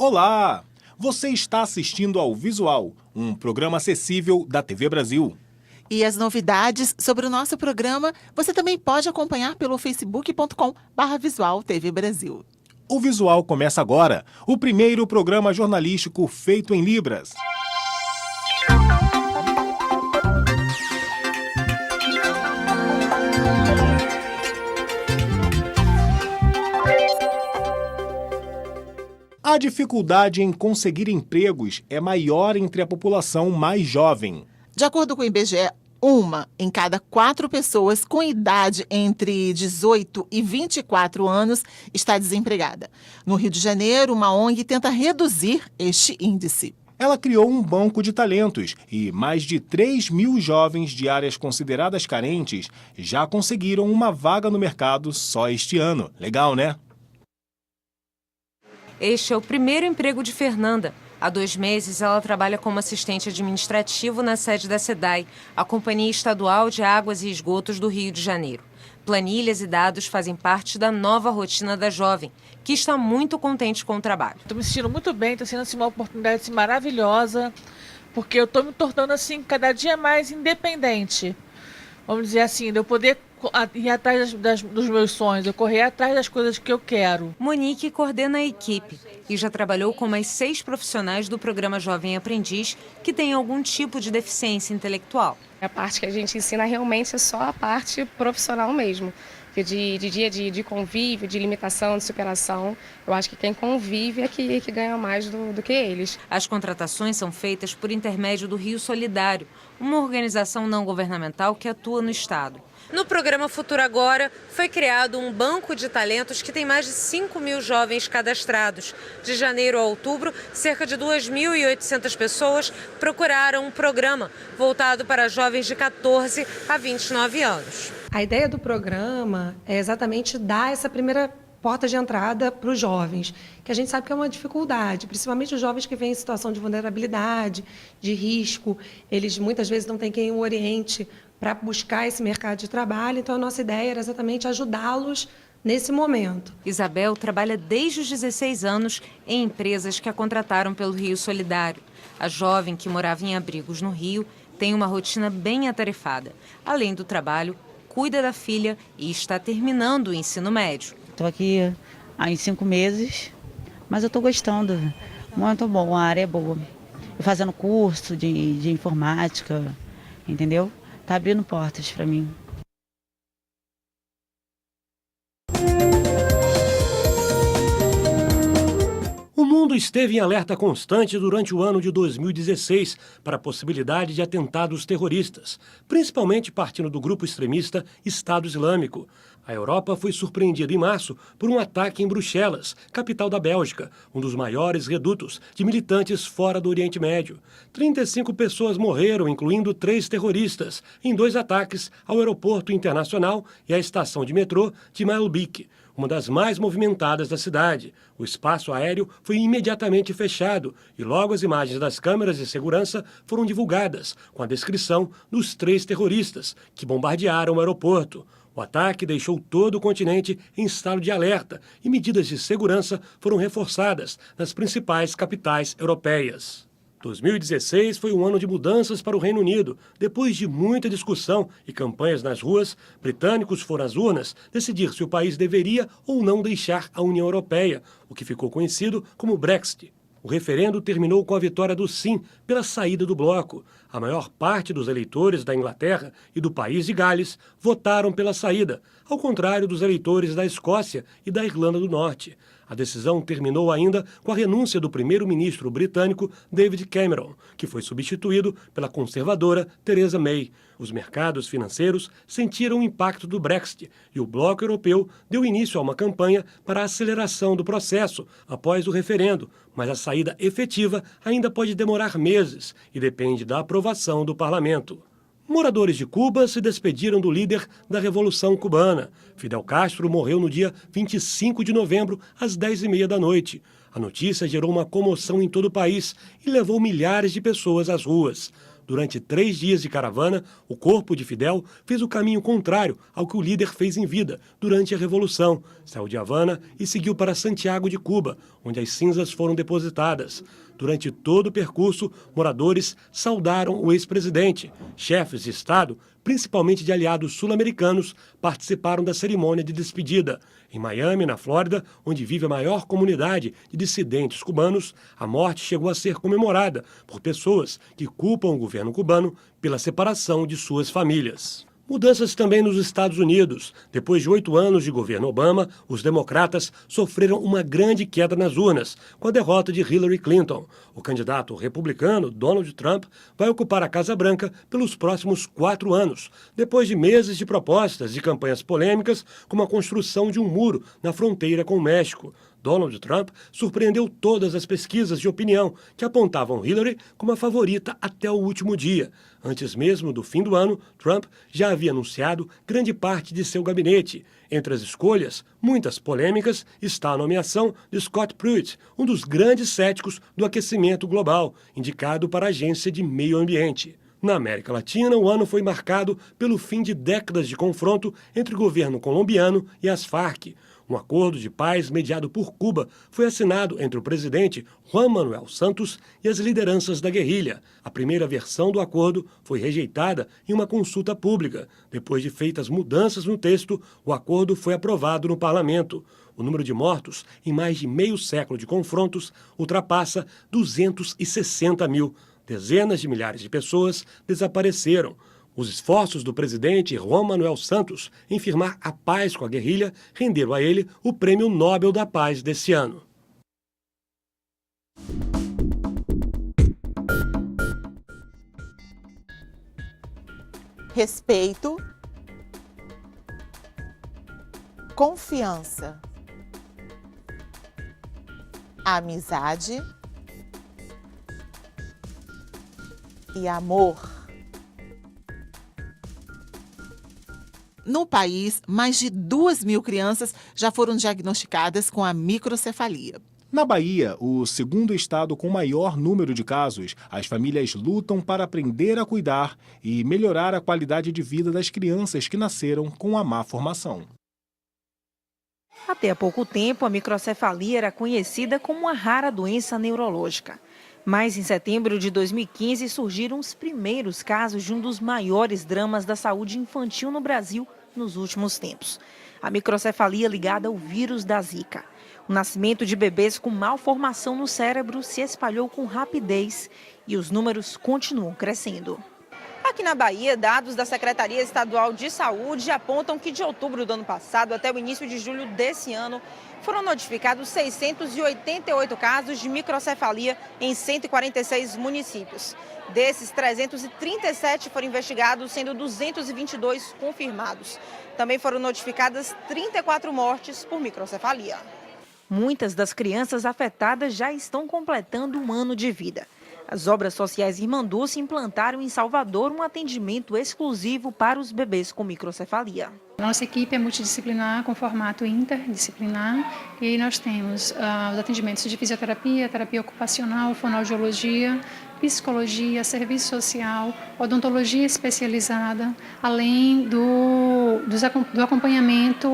Olá! Você está assistindo ao Visual, um programa acessível da TV Brasil. E as novidades sobre o nosso programa você também pode acompanhar pelo facebook.com/Visual TV Brasil. O Visual começa agora, o primeiro programa jornalístico feito em Libras. A dificuldade em conseguir empregos é maior entre a população mais jovem. De acordo com o IBGE, 1 em cada 4 pessoas com idade entre 18 e 24 anos está desempregada. No Rio de Janeiro, uma ONG tenta reduzir este índice. Ela criou um banco de talentos e mais de 3.000 jovens de áreas consideradas carentes já conseguiram uma vaga no mercado só este ano. Legal, né? Este é o primeiro emprego de Fernanda. Há 2 meses, ela trabalha como assistente administrativo na sede da SEDAI, a Companhia Estadual de Águas e Esgotos do Rio de Janeiro. Planilhas e dados fazem parte da nova rotina da jovem, que está muito contente com o trabalho. Estou me sentindo muito bem, está sendo uma oportunidade maravilhosa, porque eu estou me tornando cada dia mais independente. Vamos dizer assim, de eu poder ir atrás dos meus sonhos, eu correr atrás das coisas que eu quero. Monique coordena a equipe e já trabalhou com mais 6 profissionais do programa Jovem Aprendiz que têm algum tipo de deficiência intelectual. A parte que a gente ensina realmente é só a parte profissional mesmo. Porque de convívio, de limitação, de superação, eu acho que quem convive é que ganha mais do que eles. As contratações são feitas por intermédio do Rio Solidário, uma organização não governamental que atua no estado. No programa Futuro Agora, foi criado um banco de talentos que tem mais de 5.000 jovens cadastrados. De janeiro a outubro, cerca de 2.800 pessoas procuraram um programa voltado para jovens de 14 a 29 anos. A ideia do programa é exatamente dar essa primeira porta de entrada para os jovens, que a gente sabe que é uma dificuldade, principalmente os jovens que vêm em situação de vulnerabilidade, de risco. Eles muitas vezes não têm quem o oriente para buscar esse mercado de trabalho, então a nossa ideia era exatamente ajudá-los nesse momento. Isabel trabalha desde os 16 anos em empresas que a contrataram pelo Rio Solidário. A jovem, que morava em abrigos no Rio, tem uma rotina bem atarefada. Além do trabalho, cuida da filha e está terminando o ensino médio. Estou aqui há 5 meses, mas eu estou gostando. Muito bom, a área é boa. Eu fazendo curso de informática, entendeu? Está abrindo portas para mim. O mundo esteve em alerta constante durante o ano de 2016 para a possibilidade de atentados terroristas, principalmente partindo do grupo extremista Estado Islâmico. A Europa foi surpreendida em março por um ataque em Bruxelas, capital da Bélgica, um dos maiores redutos de militantes fora do Oriente Médio. 35 pessoas morreram, incluindo 3 terroristas, em 2 ataques ao aeroporto internacional e à estação de metrô de Maelbeek, uma das mais movimentadas da cidade. O espaço aéreo foi imediatamente fechado e logo as imagens das câmeras de segurança foram divulgadas, com a descrição dos 3 terroristas que bombardearam o aeroporto. O ataque deixou todo o continente em estado de alerta e medidas de segurança foram reforçadas nas principais capitais europeias. 2016 foi um ano de mudanças para o Reino Unido. Depois de muita discussão e campanhas nas ruas, britânicos foram às urnas decidir se o país deveria ou não deixar a União Europeia, o que ficou conhecido como Brexit. O referendo terminou com a vitória do sim pela saída do bloco. A maior parte dos eleitores da Inglaterra e do país de Gales votaram pela saída, ao contrário dos eleitores da Escócia e da Irlanda do Norte. A decisão terminou ainda com a renúncia do primeiro-ministro britânico David Cameron, que foi substituído pela conservadora Theresa May. Os mercados financeiros sentiram o impacto do Brexit e o bloco europeu deu início a uma campanha para a aceleração do processo após o referendo, mas a saída efetiva ainda pode demorar meses e depende da aprovação do parlamento. Moradores de Cuba se despediram do líder da Revolução Cubana. Fidel Castro morreu no dia 25 de novembro, às 10h30 da noite. A notícia gerou uma comoção em todo o país e levou milhares de pessoas às ruas. Durante 3 dias de caravana, o corpo de Fidel fez o caminho contrário ao que o líder fez em vida durante a Revolução. Saiu de Havana e seguiu para Santiago de Cuba, onde as cinzas foram depositadas. Durante todo o percurso, moradores saudaram o ex-presidente. Chefes de Estado, principalmente de aliados sul-americanos, participaram da cerimônia de despedida. Em Miami, na Flórida, onde vive a maior comunidade de dissidentes cubanos, a morte chegou a ser comemorada por pessoas que culpam o governo cubano pela separação de suas famílias. Mudanças também nos Estados Unidos. Depois de 8 anos de governo Obama, os democratas sofreram uma grande queda nas urnas, com a derrota de Hillary Clinton. O candidato republicano, Donald Trump, vai ocupar a Casa Branca pelos próximos 4 anos, depois de meses de propostas e campanhas polêmicas, como a construção de um muro na fronteira com o México. Donald Trump surpreendeu todas as pesquisas de opinião que apontavam Hillary como a favorita até o último dia. Antes mesmo do fim do ano, Trump já havia anunciado grande parte de seu gabinete. Entre as escolhas, muitas polêmicas, está a nomeação de Scott Pruitt, um dos grandes céticos do aquecimento global, indicado para a Agência de Meio Ambiente. Na América Latina, o ano foi marcado pelo fim de décadas de confronto entre o governo colombiano e as Farc. Um acordo de paz mediado por Cuba foi assinado entre o presidente Juan Manuel Santos e as lideranças da guerrilha. A primeira versão do acordo foi rejeitada em uma consulta pública. Depois de feitas mudanças no texto, o acordo foi aprovado no parlamento. O número de mortos em mais de meio século de confrontos ultrapassa 260 mil. Dezenas de milhares de pessoas desapareceram. Os esforços do presidente Juan Manuel Santos em firmar a paz com a guerrilha renderam a ele o Prêmio Nobel da Paz desse ano. Respeito, confiança, amizade e amor. No país, mais de 2.000 crianças já foram diagnosticadas com a microcefalia. Na Bahia, o segundo estado com maior número de casos, as famílias lutam para aprender a cuidar e melhorar a qualidade de vida das crianças que nasceram com a má formação. Até há pouco tempo, a microcefalia era conhecida como uma rara doença neurológica. Mas em setembro de 2015 surgiram os primeiros casos de um dos maiores dramas da saúde infantil no Brasil nos últimos tempos. A microcefalia ligada ao vírus da Zika. O nascimento de bebês com malformação no cérebro se espalhou com rapidez e os números continuam crescendo. Aqui na Bahia, dados da Secretaria Estadual de Saúde apontam que de outubro do ano passado até o início de julho desse ano, foram notificados 688 casos de microcefalia em 146 municípios. Desses, 337 foram investigados, sendo 222 confirmados. Também foram notificadas 34 mortes por microcefalia. Muitas das crianças afetadas já estão completando um ano de vida. As obras sociais Irmandulce implantaram em Salvador um atendimento exclusivo para os bebês com microcefalia. Nossa equipe é multidisciplinar, com formato interdisciplinar, e nós temos os atendimentos de fisioterapia, terapia ocupacional, fonoaudiologia, psicologia, serviço social, odontologia especializada, além do acompanhamento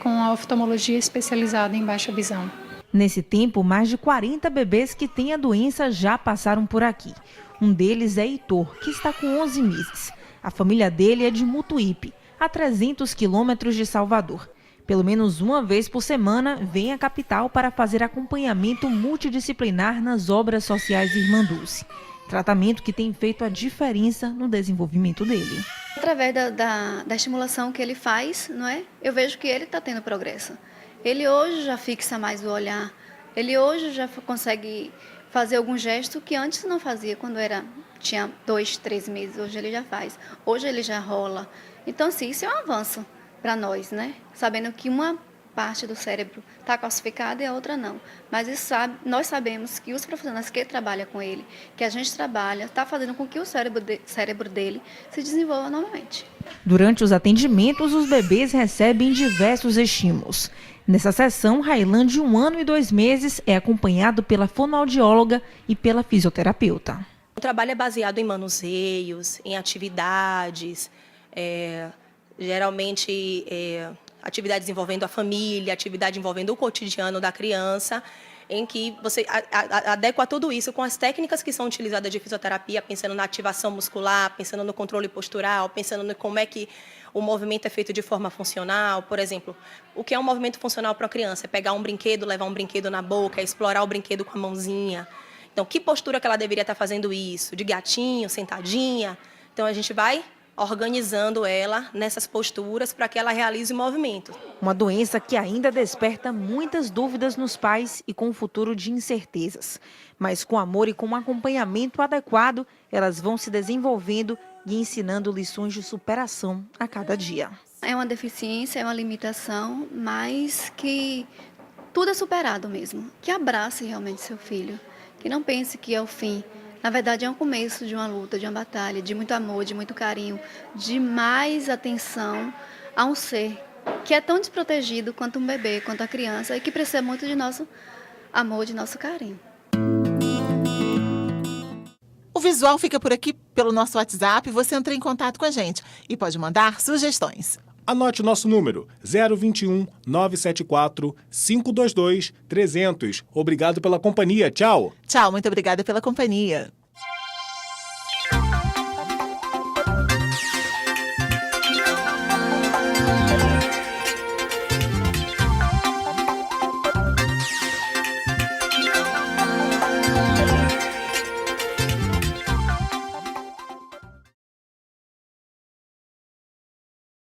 com a oftalmologia especializada em baixa visão. Nesse tempo, mais de 40 bebês que têm a doença já passaram por aqui. Um deles é Heitor, que está com 11 meses. A família dele é de Mutuípe, a 300 quilômetros de Salvador. Pelo menos uma vez por semana, vem à capital para fazer acompanhamento multidisciplinar nas obras sociais Irmandulce. Tratamento que tem feito a diferença no desenvolvimento dele. Através da estimulação que ele faz, não é? Eu vejo que ele está tendo progresso. Ele hoje já fixa mais o olhar, ele hoje já consegue fazer algum gesto que antes não fazia quando tinha 2, 3 meses, hoje ele já faz. Hoje ele já rola. Então, sim, isso é um avanço para nós, né? Sabendo que uma parte do cérebro está calcificada e a outra não. Mas nós sabemos que os profissionais que trabalham com ele, que a gente trabalha, está fazendo com que o cérebro dele se desenvolva novamente. Durante os atendimentos, os bebês recebem diversos estímulos. Nessa sessão, Railan, de 1 ano e 2 meses, é acompanhado pela fonoaudióloga e pela fisioterapeuta. O trabalho é baseado em manuseios, em atividades, geralmente atividades envolvendo a família, atividade envolvendo o cotidiano da criança, em que você adequa tudo isso com as técnicas que são utilizadas de fisioterapia, pensando na ativação muscular, pensando no controle postural, pensando no como é que o movimento é feito de forma funcional. Por exemplo, o que é um movimento funcional para a criança? É pegar um brinquedo, levar um brinquedo na boca, é explorar o brinquedo com a mãozinha. Então, que postura que ela deveria estar fazendo isso? De gatinho, sentadinha? Então, a gente vai organizando ela nessas posturas para que ela realize o movimento. Uma doença que ainda desperta muitas dúvidas nos pais e com um futuro de incertezas. Mas com amor e com um acompanhamento adequado, elas vão se desenvolvendo e ensinando lições de superação a cada dia. É uma deficiência, é uma limitação, mas que tudo é superado mesmo. Que abrace realmente seu filho, que não pense que é o fim. Na verdade, é um começo de uma luta, de uma batalha, de muito amor, de muito carinho, de mais atenção a um ser que é tão desprotegido quanto um bebê, quanto a criança, e que precisa muito de nosso amor, de nosso carinho. O visual fica por aqui pelo nosso WhatsApp. Você entra em contato com a gente e pode mandar sugestões. Anote o nosso número, 021 974 522 300. Obrigado pela companhia. Tchau. Tchau, muito obrigada pela companhia.